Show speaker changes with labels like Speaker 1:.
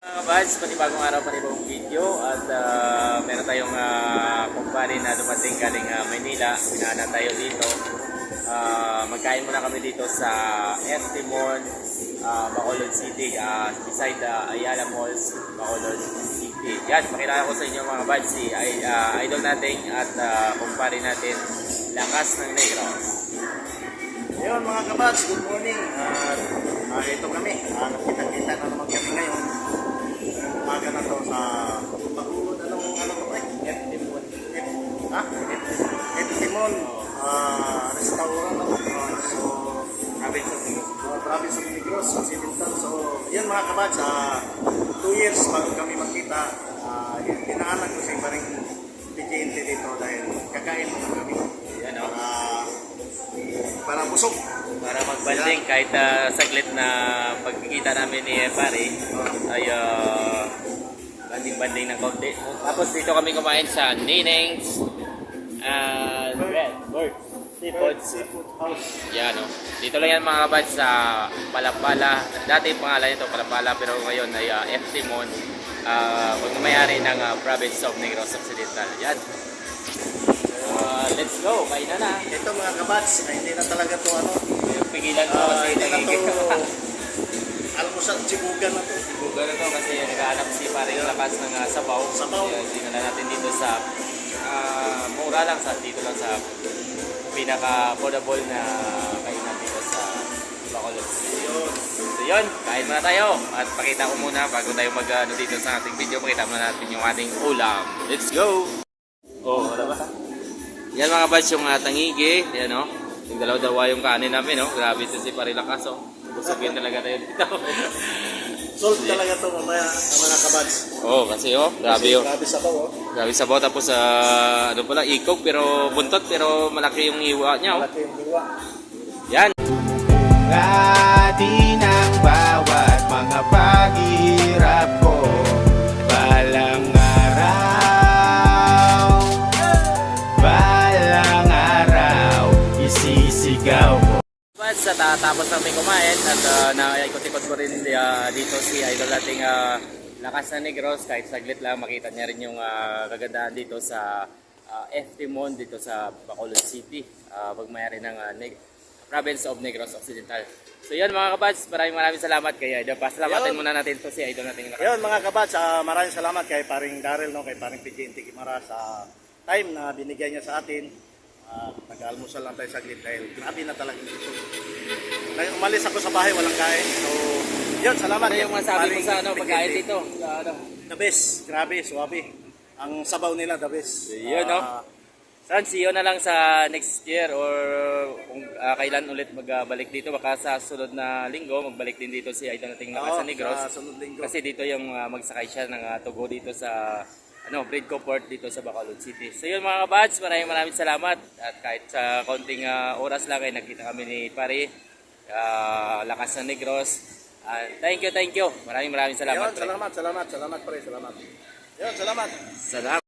Speaker 1: Mga kabads, panibagong araw, panibagong video at meron tayong kumpare na dumating galing Maynila. Pinana tayo dito. Magkain muna kami dito sa Eftimon, Bacolod City, beside Ayala Malls, Bacolod City. Yan, pakilala ko sa inyo mga kabads, si idol natin at kumpare natin, Lakas ng Negros.
Speaker 2: Ayun mga kabads, good morning. Ito kami, nakita-kita na naman kami ngayon. Umaga na to sa Bacolod, ano to ba?
Speaker 1: Eftimon.
Speaker 2: Eftimon, restaurant ako. Province of Negros, Occidental. So, yun mga kabads, 2 years bago kami magkita. Pinaanan ko sa parang PGNT dito dahil kakain mo kami.
Speaker 1: Yan o.
Speaker 2: Para busog.
Speaker 1: Para magbanding kahit saglit na pagkikita namin ni Pare ay banding-banding ng konti. Tapos dito kami kumain sa Nineng's Bird
Speaker 2: Seafood House.
Speaker 1: Yan o. Dito lang yan mga kabads sa Palapala. Dati yung pangalan nito Palapala pero ngayon ay Eftimon. Pagmamayari ng Province of Negros Occidental. Yan. Let's go, kain na.
Speaker 2: Ito mga kabads, hindi na talaga to
Speaker 1: Pigilan ko kasi
Speaker 2: hindi na to
Speaker 1: nagiging
Speaker 2: almusal, sibugan na to.
Speaker 1: Buga na to kasi naghahanap si Paring Lakas ng sabaw. Dinala natin dito sa mura lang dito lang sa pinaka-affordable na kainan dito sa Bacolod. So yun, kain muna tayo at pakita ko muna bago tayo dito sa ating video, pakita muna natin yung ating ulam. Let's go! Oh, ano ba? Yan mga bads yung tangigi, yan o. Yung dalaw-dalawa yung kanin namin, no? Grabe ito si Paring Lakas, oh. Busogin talaga tayo dito.
Speaker 2: Salt talaga to mamaya mga kabads.
Speaker 1: Oh, kasi grabe yun.
Speaker 2: Grabe sabaw
Speaker 1: Grabe sabaw tapos ano pala, ikog pero buntot pero malaki yung iwa niya, oh.
Speaker 2: Malaki yung hiwa.
Speaker 1: Yan.
Speaker 3: Atin ang bawat mga paghihirap ko. Balang araw, isisigaw ko.
Speaker 1: Sa tapos namin kumain at naikot-ikot ko rin dito si idol nating Lakas ng Negros. Kahit saglit lang makita niya rin yung kagandahan dito sa Eftimon dito sa Bacolod City, pagmayari ng Province of Negros Occidental. So yan mga kabads, maraming salamat kay Idol. Pasalamatan muna natin to si idol nating Lakas.
Speaker 2: Yun mga kabads, maraming salamat kay Paring Daryl, no, kay Paring PGNT Kimara sa time na binigyan niya sa atin. Nag-almusal lang tayo saglit dahil grabe na talaga ito. Umalis ako sa bahay, walang kain. So, yun, salamat.
Speaker 1: Ano yung masabi mo sa pagkain dito?
Speaker 2: The best, grabe, suwabe. Ang sabaw nila, the best.
Speaker 1: Yun, no? San, see you na lang sa next year or kung kailan ulit magbalik dito. Baka sa sunod na linggo, magbalik din dito si idol nating Lakas ng Negros.
Speaker 2: Sa sunod linggo.
Speaker 1: Kasi dito yung magsakay siya ng tugo dito sa Bridco Port dito sa Bacolod City. So yun mga kabads, maraming salamat. At kahit sa konting oras lang ay nagkita kami ni Pare Lakas ng Negros. Thank you. Maraming salamat.
Speaker 2: Yun, salamat pre, salamat. Yun, salamat.
Speaker 1: Salamat.